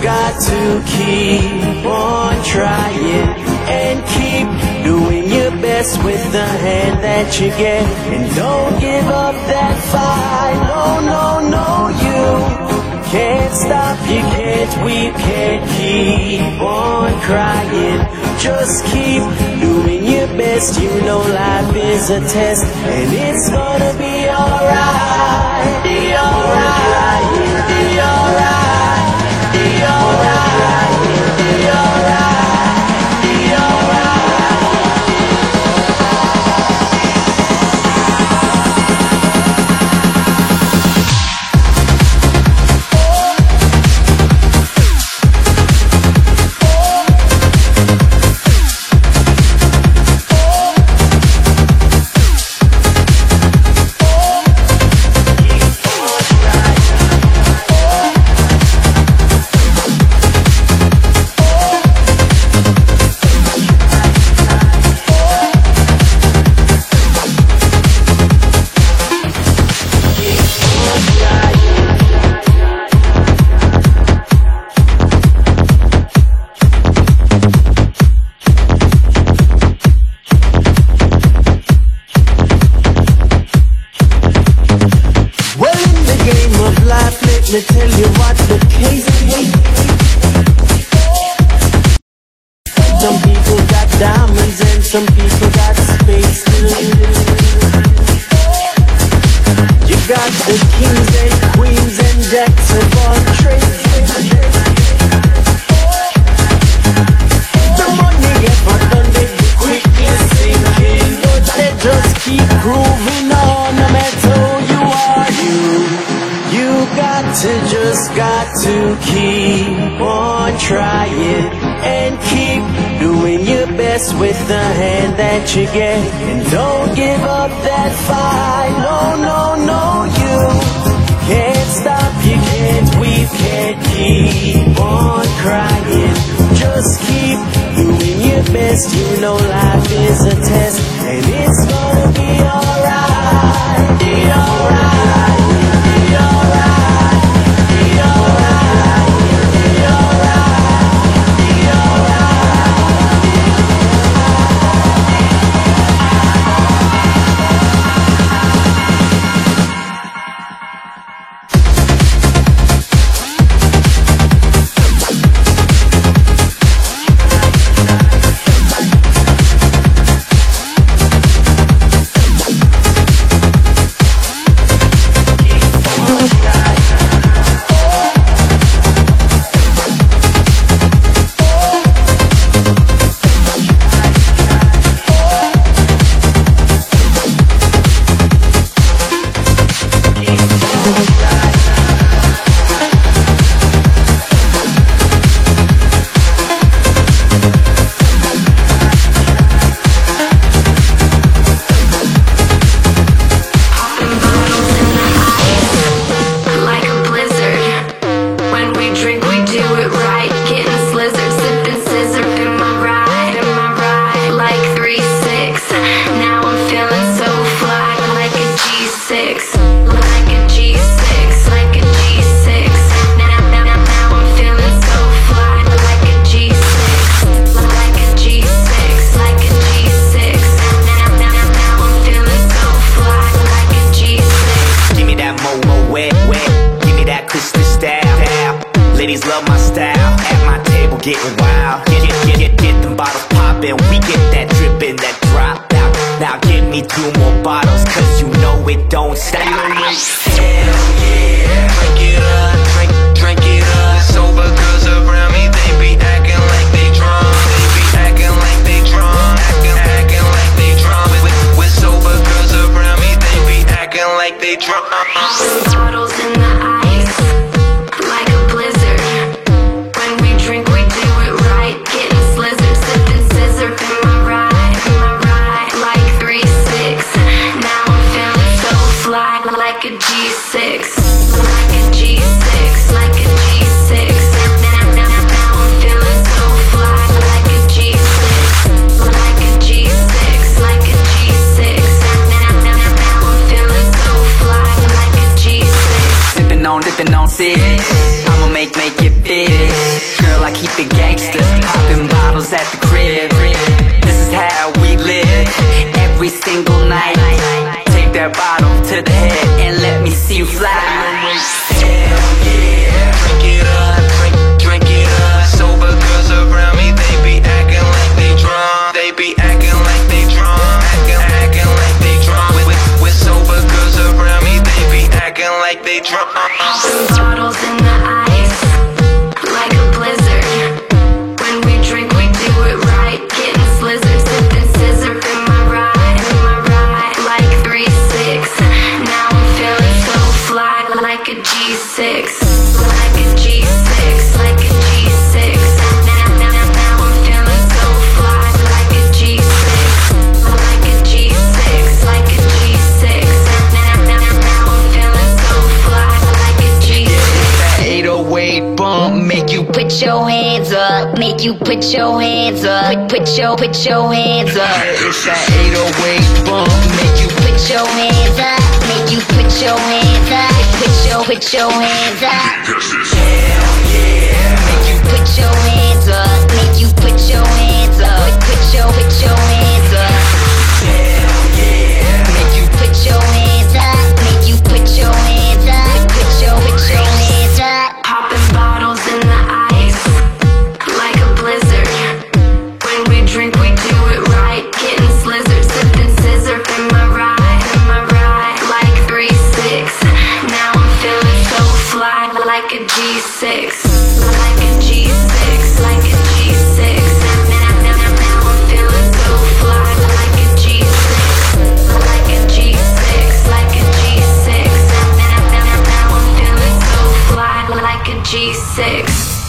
got to keep on trying and keep doing your best with the hand that you get. And don't give up that fight. No, no, no, you can't stop, you can't weep, can't keep on crying. Just keep doing your best. You know life is a test, and it's gonna be alright. Be alright, be alright, be alright, be alright, be alright. Let me tell you what the case is. Some people got diamonds and some people got space. You got the kings and queens and jacks of all trades. The money get hot and they quickly sinking, but they just keep grooving on no matter who you are. Got to keep on trying and keep doing your best with the hand that you get. And don't give up that fight. No, no, no, you can't stop, you can't weep, can't keep on crying. Just keep doing your best. You know life is a test, and it's gonna be alright. Be alright, be alright. Ladies love my style, at my table getting wild. Get them bottles poppin', we get that drippin', that drop out. Now give me 2 more bottles, cause you know it don't stop. Hell yeah, drink it up, drink it up. Sober girls around me, they be acting like they drunk. They be acting like they drunk, acting like they drunk. With sober girls around me, they be acting like they drunk. Bottles in the ice, like a blizzard. When we drink, we do it right. Getting slizzard, sipping scissor. In my ride, like 3-6. Now I'm feeling so fly, like a G6, like a G6, like a G6. Now I'm feeling so fly, like a G6, like a G6, like a G6. Now I'm feeling so fly, like a G6. Sipping on 6. I'ma make it the head and let me see you fly. Hell yeah, drink it up, drink it up. Sober girls around me, they be acting like they drunk. They be acting like they drunk, acting like they drunk. With sober girls around me, they be acting like they drunk. Popping bottles in the ice, like a blizzard. When we drink, we do it right. Getting slizzard, sipping scissor in my ride, like 3-6. Now I'm feeling so fly, like a G6, like a G6, like a G6. Now I'm feeling so fly, like a G6, like a G6, like a G6. Now I'm feeling so fly, like a G6. 808 bump, make you Put your hands up, make you put your hands up, put your hands up. it's that 808 bump, make you Put your hands up, make you put your hands up, put your hands up. Hell yeah, make you Put your hands up, make you put your hands up, put your hands up. hell yeah. Make you put your hands up, make you put your hands up, put your hands up. Popping bottles in the ice, like a blizzard. When we drink, we do it right. Getting slizzard, sipping scissor in my ride, like 3-6. Now I'm feeling so fly, like a G6, like a G6, like a G6. Now I'm feeling so fly, like a G6, like a G6, like a G6. Now I'm feeling so fly, like a G6.